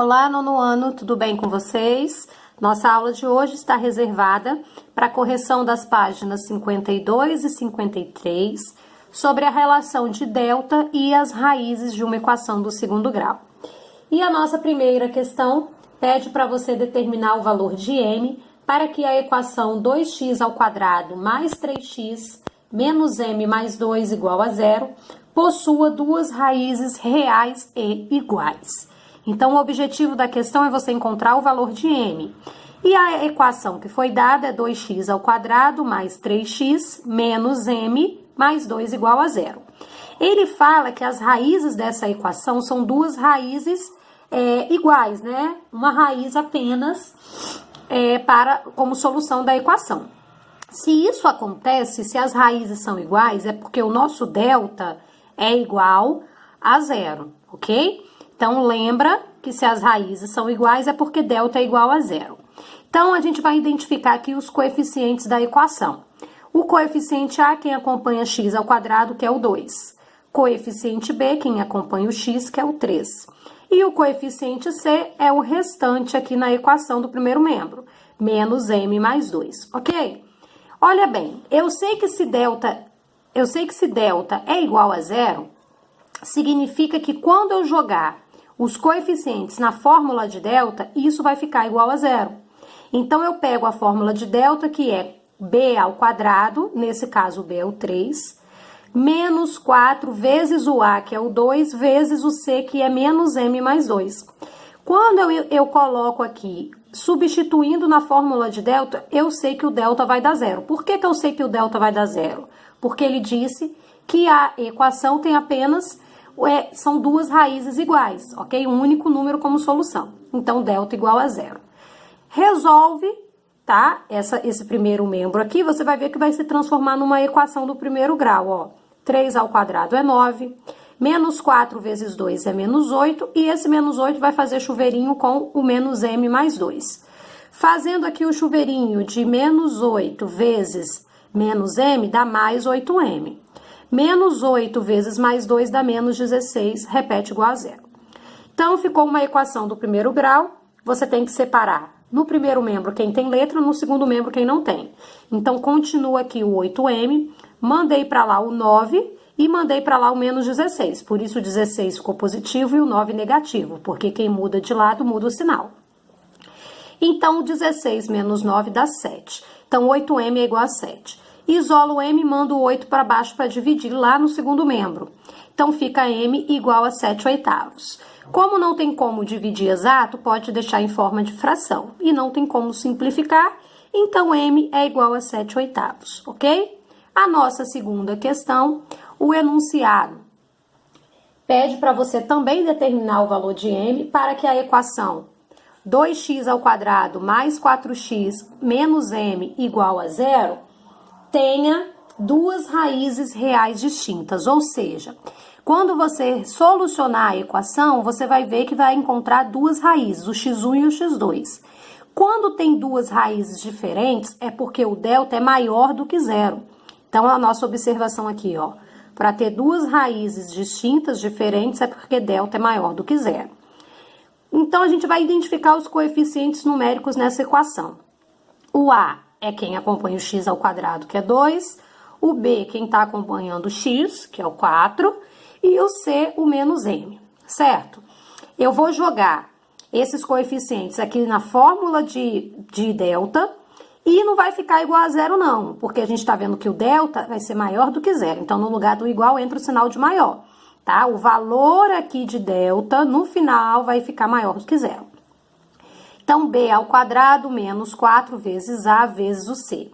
Olá, nono ano, tudo bem com vocês? Nossa aula de hoje está reservada para a correção das páginas 52 e 53 sobre a relação de delta e as raízes de uma equação do segundo grau. E a nossa primeira questão pede para você determinar o valor de m para que a equação 2x² mais 3x menos m mais 2 igual a zero possua duas raízes reais e iguais. Então, o objetivo da questão é você encontrar o valor de m. E a equação que foi dada é 2x² mais 3x menos m mais 2 igual a zero. Ele fala que as raízes dessa equação são duas raízes iguais, né? Uma raiz apenas como solução da equação. Se isso acontece, se as raízes são iguais, é porque o nosso delta é igual a zero, ok? Então, lembra que se as raízes são iguais, é porque delta é igual a zero. Então, a gente vai identificar aqui os coeficientes da equação. O coeficiente A, quem acompanha x², que é o 2. Coeficiente B, quem acompanha o x, que é o 3. E o coeficiente C é o restante aqui na equação do primeiro membro, menos m mais 2, ok? Olha bem, eu sei que se delta é igual a zero, significa que quando eu jogar os coeficientes na fórmula de delta, isso vai ficar igual a zero. Então, eu pego a fórmula de delta, que é b², nesse caso b é o 3, menos 4 vezes o a, que é o 2, vezes o c, que é menos m mais 2. Quando eu coloco aqui, substituindo na fórmula de delta, eu sei que o delta vai dar zero. Por que eu sei que o delta vai dar zero? Porque ele disse que a equação tem apenas são duas raízes iguais, ok? Um único número como solução. Então, delta igual a zero. Resolve, tá? Esse primeiro membro aqui, você vai ver que vai se transformar numa equação do primeiro grau, ó. 3² é 9, menos 4 vezes 2 é menos 8, e esse menos 8 vai fazer chuveirinho com o menos m mais 2. Fazendo aqui o chuveirinho de menos 8 vezes menos m, dá mais 8m. Menos 8 vezes mais 2 dá menos 16, repete igual a zero. Então, ficou uma equação do primeiro grau, você tem que separar no primeiro membro quem tem letra, no segundo membro quem não tem. Então, continua aqui o 8m, mandei para lá o 9 e mandei para lá o menos 16. Por isso, o 16 ficou positivo e o 9 negativo, porque quem muda de lado muda o sinal. Então, o 16 menos 9 dá 7. Então, 8m é igual a 7. Isolo m e mando o 8 para baixo para dividir lá no segundo membro. Então, fica m igual a 7/8. Como não tem como dividir exato, pode deixar em forma de fração. E não tem como simplificar, então m é igual a 7/8, ok? A nossa segunda questão, o enunciado pede para você também determinar o valor de m para que a equação 2x² mais 4x menos m igual a zero tenha duas raízes reais distintas, ou seja, quando você solucionar a equação, você vai ver que vai encontrar duas raízes, o x1 e o x2. Quando tem duas raízes diferentes, é porque o delta é maior do que zero. Então, a nossa observação aqui, ó, para ter duas raízes distintas, diferentes, é porque delta é maior do que zero. Então, a gente vai identificar os coeficientes numéricos nessa equação. O A é quem acompanha o x², que é 2. O B, quem está acompanhando o x, que é o 4. E o C, o menos m, certo? Eu vou jogar esses coeficientes aqui na fórmula de delta e não vai ficar igual a zero, não. Porque a gente está vendo que o delta vai ser maior do que zero. Então, no lugar do igual, entra o sinal de maior, tá? O valor aqui de delta, no final, vai ficar maior do que zero. Então, b² menos 4 vezes a vezes o c.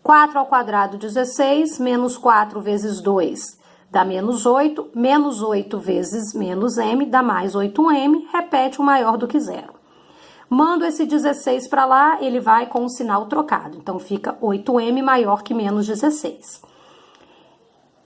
4² 16, menos 4 vezes 2 dá menos 8, menos 8 vezes menos m dá mais 8m, repete o maior do que zero. Mando esse 16 para lá, ele vai com o sinal trocado, então fica 8m maior que menos 16.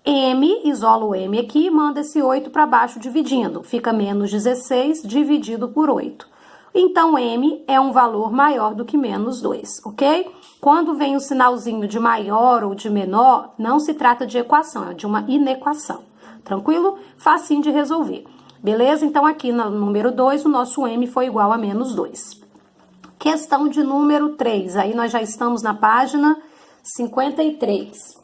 M, isolo o m aqui, manda esse 8 para baixo dividindo, fica menos 16 dividido por 8. Então, m é um valor maior do que menos 2, ok? Quando vem o sinalzinho de maior ou de menor, não se trata de equação, é de uma inequação. Tranquilo? Facinho de resolver. Beleza? Então, aqui no número 2, o nosso m foi igual a menos 2. Questão de número 3. Aí, nós já estamos na página 53.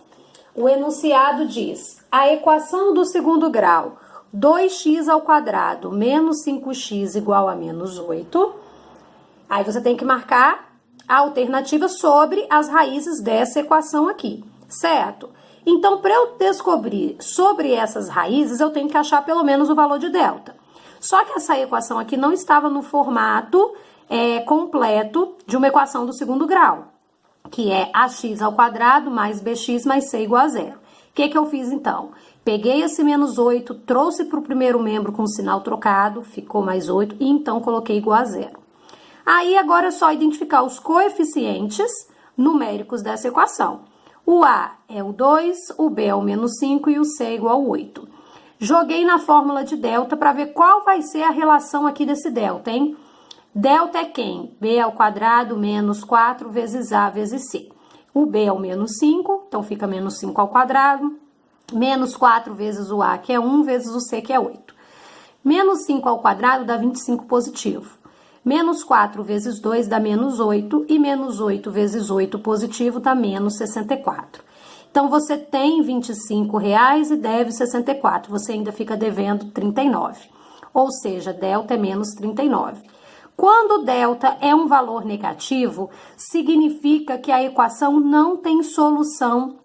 O enunciado diz: a equação do segundo grau, 2x ao quadrado menos 5x igual a menos 8. Aí, você tem que marcar a alternativa sobre as raízes dessa equação aqui, certo? Então, para eu descobrir sobre essas raízes, eu tenho que achar pelo menos o valor de delta. Só que essa equação aqui não estava no formato completo de uma equação do segundo grau, que é ax ao quadrado mais bx mais c igual a zero. O que eu fiz então? Peguei esse menos 8, trouxe para o primeiro membro com o sinal trocado, ficou mais 8, e então coloquei igual a zero. Aí agora é só identificar os coeficientes numéricos dessa equação. O A é o 2, o B é o menos 5 e o C é igual a 8. Joguei na fórmula de delta para ver qual vai ser a relação aqui desse delta, hein? Delta é quem? B ao quadrado menos 4 vezes A vezes C. O B é o menos 5, então fica menos 5 ao quadrado. Menos 4 vezes o A, que é 1, vezes o C, que é 8. Menos 5 ao quadrado dá 25 positivo. Menos 4 vezes 2 dá menos 8, e menos 8 vezes 8 positivo dá menos 64. Então, você tem R$25 e deve 64, você ainda fica devendo 39. Ou seja, delta é menos 39. Quando delta é um valor negativo, significa que a equação não tem solução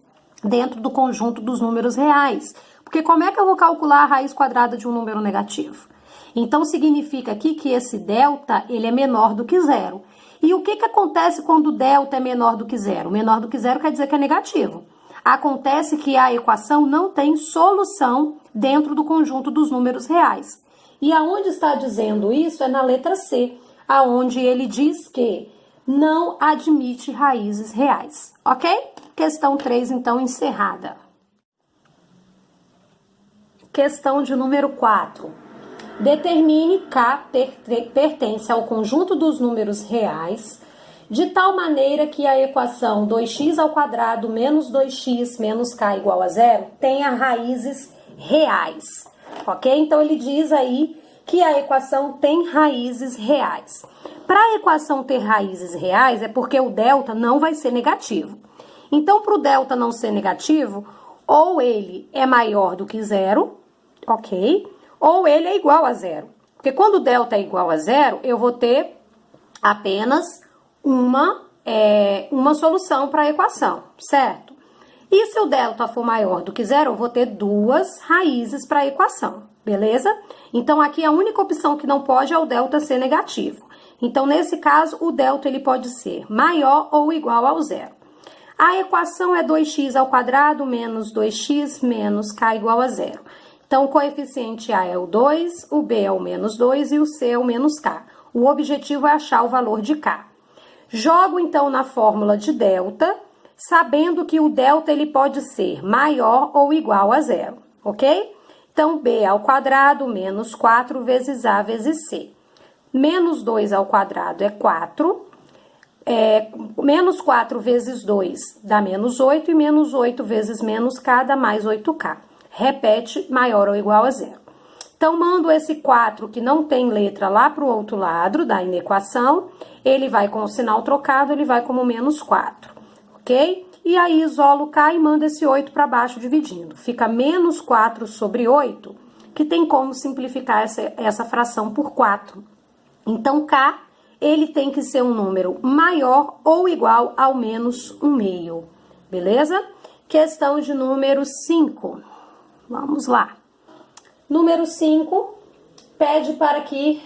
dentro do conjunto dos números reais. Porque como é que eu vou calcular a raiz quadrada de um número negativo? Então, significa aqui que esse delta, ele é menor do que zero. E o que acontece quando o delta é menor do que zero? Menor do que zero quer dizer que é negativo. Acontece que a equação não tem solução dentro do conjunto dos números reais. E aonde está dizendo isso é na letra C, aonde ele diz que não admite raízes reais, ok? Questão 3, então, encerrada. Questão de número 4. Determine K pertence ao conjunto dos números reais, de tal maneira que a equação 2x ao quadrado menos 2x menos k igual a zero tenha raízes reais, ok? Então, ele diz aí que a equação tem raízes reais. Para a equação ter raízes reais, é porque o delta não vai ser negativo. Então, para o delta não ser negativo, ou ele é maior do que zero, ok? Ou ele é igual a zero. Porque quando o delta é igual a zero, eu vou ter apenas uma solução para a equação, certo? E se o delta for maior do que zero, eu vou ter duas raízes para a equação, beleza? Então, aqui a única opção que não pode é o delta ser negativo. Então, nesse caso, o delta ele pode ser maior ou igual ao zero. A equação é 2x ao quadrado menos 2x menos k igual a zero. Então, o coeficiente A é o 2, o B é o menos 2 e o C é o menos K. O objetivo é achar o valor de K. Jogo, então, na fórmula de delta, sabendo que o delta ele pode ser maior ou igual a zero, ok? Então, B ao quadrado menos 4 vezes A vezes C. Menos 2 ao quadrado é 4. Menos 4 vezes 2 dá menos 8 e menos 8 vezes menos K dá mais 8K. Repete, maior ou igual a zero. Então, mando esse 4 que não tem letra lá para o outro lado da inequação. Ele vai com o sinal trocado, ele vai como menos 4, ok? E aí, isolo K e manda esse 8 para baixo dividindo. Fica menos 4 sobre 8, que tem como simplificar essa fração por 4. Então, K, ele tem que ser um número maior ou igual ao menos 1/2, beleza? Questão de número 5. Vamos lá. Número 5 pede para que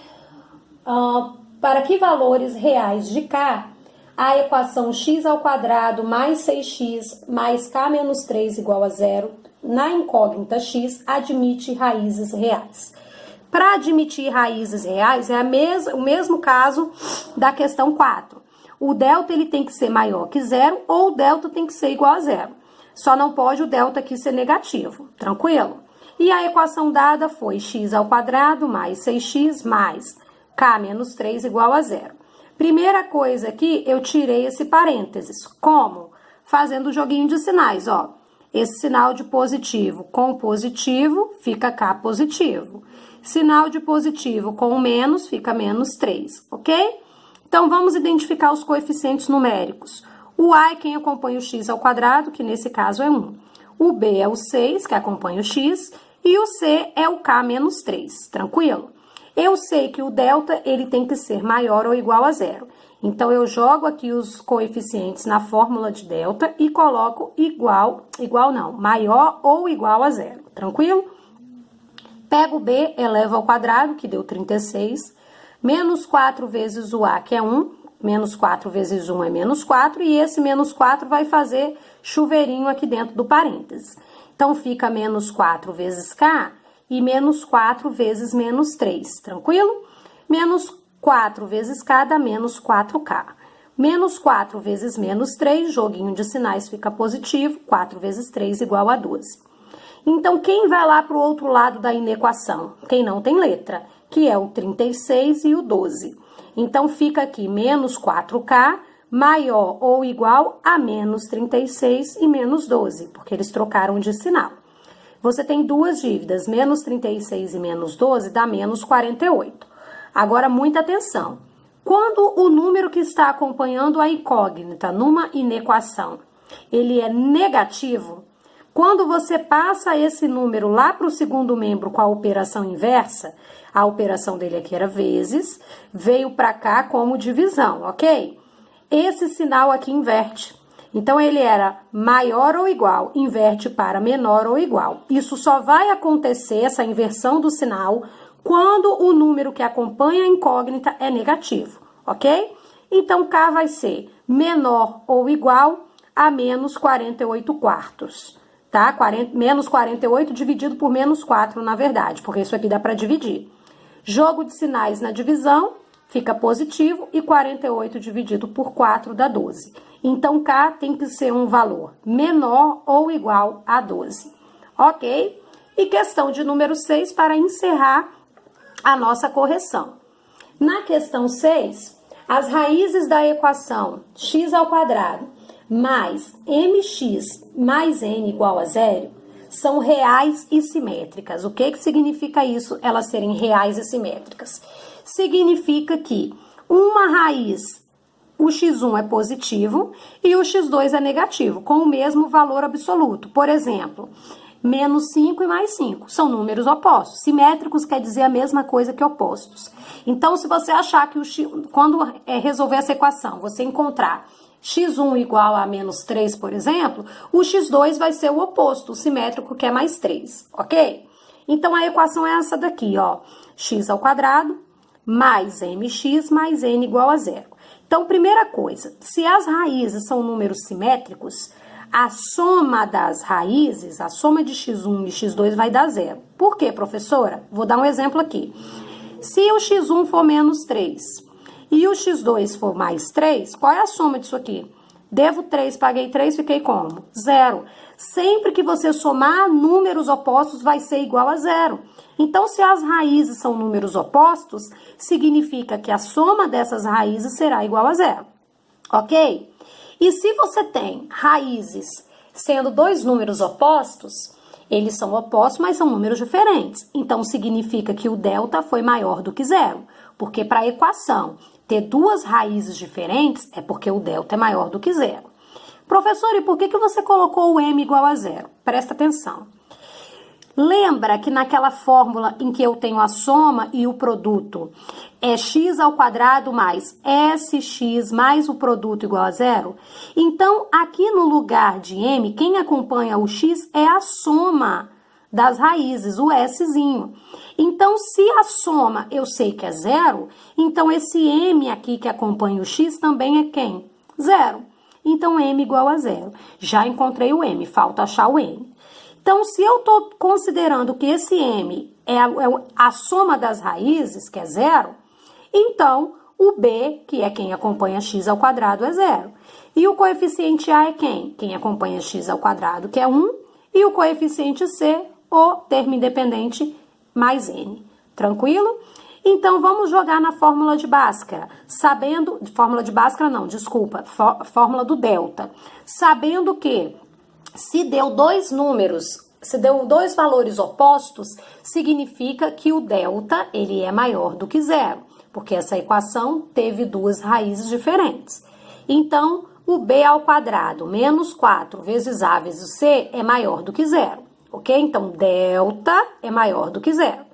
valores reais de K a equação x ao quadrado mais 6x mais k menos 3 igual a zero, na incógnita x, admite raízes reais. Para admitir raízes reais, é o mesmo caso da questão 4. O delta ele tem que ser maior que zero ou o delta tem que ser igual a zero. Só não pode o delta aqui ser negativo, tranquilo? E a equação dada foi x ao quadrado mais 6x mais k menos 3 igual a zero. Primeira coisa aqui, eu tirei esse parênteses. Como? Fazendo o joguinho de sinais, ó. Esse sinal de positivo com positivo fica k positivo. Sinal de positivo com o menos fica menos 3, ok? Então, vamos identificar os coeficientes numéricos. O A é quem acompanha o x ao quadrado, que nesse caso é 1. O B é o 6, que acompanha o x. E o C é o K menos 3, tranquilo? Eu sei que o delta, ele tem que ser maior ou igual a 0. Então, eu jogo aqui os coeficientes na fórmula de delta e coloco maior ou igual a 0, tranquilo? Pego o B, elevo ao quadrado, que deu 36, menos 4 vezes o A, que é 1, menos 4 vezes 1 é menos 4, e esse menos 4 vai fazer chuveirinho aqui dentro do parênteses. Então, fica menos 4 vezes K e menos 4 vezes menos 3, tranquilo? Menos 4 vezes K dá menos 4K. Menos 4 vezes menos 3, joguinho de sinais fica positivo, 4 vezes 3 igual a 12. Então, quem vai lá para o outro lado da inequação? Quem não tem letra, que é o 36 e o 12. Então, fica aqui menos 4K maior ou igual a menos 36 e menos 12, porque eles trocaram de sinal. Você tem duas dívidas, menos 36 e menos 12 dá menos 48. Agora, muita atenção. Quando o número que está acompanhando a incógnita numa inequação, ele é negativo, quando você passa esse número lá para o segundo membro com a operação inversa, a operação dele aqui era vezes, veio para cá como divisão, ok? Esse sinal aqui inverte. Então, ele era maior ou igual, inverte para menor ou igual. Isso só vai acontecer, essa inversão do sinal, quando o número que acompanha a incógnita é negativo, ok? Então, K vai ser menor ou igual a menos 48 quartos. Tá? Menos 48 dividido por menos 4, na verdade, porque isso aqui dá para dividir. Jogo de sinais na divisão, fica positivo, e 48 dividido por 4 dá 12. Então, K tem que ser um valor menor ou igual a 12. Ok? E questão de número 6 para encerrar a nossa correção. Na questão 6, as raízes da equação x ao quadrado mais mx mais n igual a 0 são reais e simétricas. O que significa isso, elas serem reais e simétricas? Significa que uma raiz, o x1 é positivo e o x2 é negativo, com o mesmo valor absoluto. Por exemplo, menos 5 e mais 5 são números opostos. Simétricos quer dizer a mesma coisa que opostos. Então, se você achar que quando resolver essa equação, você encontrar x1 igual a menos 3, por exemplo, o x2 vai ser o oposto, o simétrico, que é mais 3, ok? Então, a equação é essa daqui, ó. X ao quadrado mais mx mais n igual a 0. Então, primeira coisa, se as raízes são números simétricos, a soma das raízes, a soma de x1 e x2 vai dar 0. Por quê, professora? Vou dar um exemplo aqui. Se o x1 for menos 3 e o x2 for mais 3, qual é a soma disso aqui? Devo 3, paguei 3, fiquei como? 0. Sempre que você somar números opostos, vai ser igual a 0. Então, se as raízes são números opostos, significa que a soma dessas raízes será igual a 0. Ok? E se você tem raízes sendo dois números opostos, eles são opostos, mas são números diferentes. Então, significa que o delta foi maior do que 0. Porque para a equação ter duas raízes diferentes, é porque o delta é maior do que 0. Professor, e por que você colocou o m igual a 0? Presta atenção. Lembra que naquela fórmula em que eu tenho a soma e o produto é x ao quadrado mais sx mais o produto igual a 0? Então, aqui no lugar de m, quem acompanha o x é a soma das raízes, o szinho. Então, se a soma eu sei que é 0, então esse m aqui que acompanha o x também é quem? 0. Então, m igual a 0. Já encontrei o m, falta achar o n. Então, se eu estou considerando que esse m é a soma das raízes, que é 0, então o b, que é quem acompanha x ao quadrado, é 0. E o coeficiente a é quem? Quem acompanha x ao quadrado, que é 1, e o coeficiente c, o termo independente, mais n. Tranquilo? Então, vamos jogar na fórmula de Bhaskara, sabendo... Fórmula de Bhaskara não, desculpa, fórmula do delta. Sabendo que se deu dois números se deu dois valores opostos, significa que o delta ele é maior do que zero, porque essa equação teve duas raízes diferentes. Então, o b ao quadrado menos 4 vezes a vezes c é maior do que zero, ok? Então, delta é maior do que zero.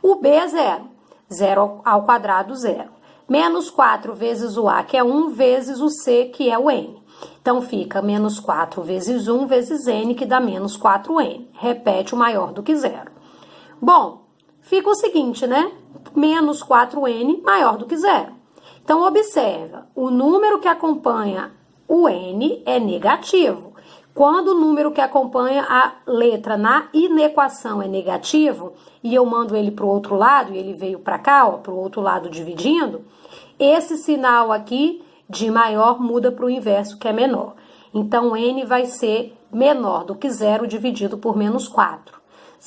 O b é zero, zero ao quadrado, zero. Menos 4 vezes o a, que é 1, vezes o c, que é o n. Então, fica menos 4 vezes 1 vezes n, que dá menos 4n. Repete o maior do que zero. Bom, fica o seguinte, né? Menos 4n maior do que zero. Então, observa, o número que acompanha o n é negativo. Quando o número que acompanha a letra na inequação é negativo, e eu mando ele para o outro lado, e ele veio para cá, ó, para o outro lado dividindo, esse sinal aqui de maior muda para o inverso, que é menor. Então, n vai ser menor do que zero dividido por menos 4.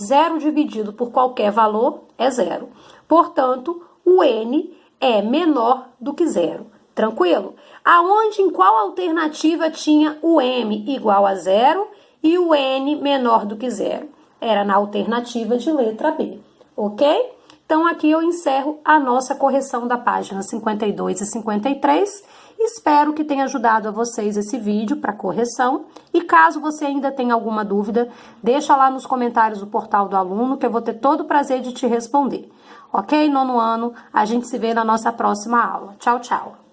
Zero dividido por qualquer valor é zero. Portanto, o n é menor do que zero. Tranquilo? Aonde, em qual alternativa tinha o m igual a zero e o n menor do que zero? Era na alternativa de letra B, ok? Então, aqui eu encerro a nossa correção da página 52 e 53. Espero que tenha ajudado a vocês esse vídeo para correção. E caso você ainda tenha alguma dúvida, deixa lá nos comentários do portal do aluno, que eu vou ter todo o prazer de te responder. Ok, nono ano? A gente se vê na nossa próxima aula. Tchau, tchau!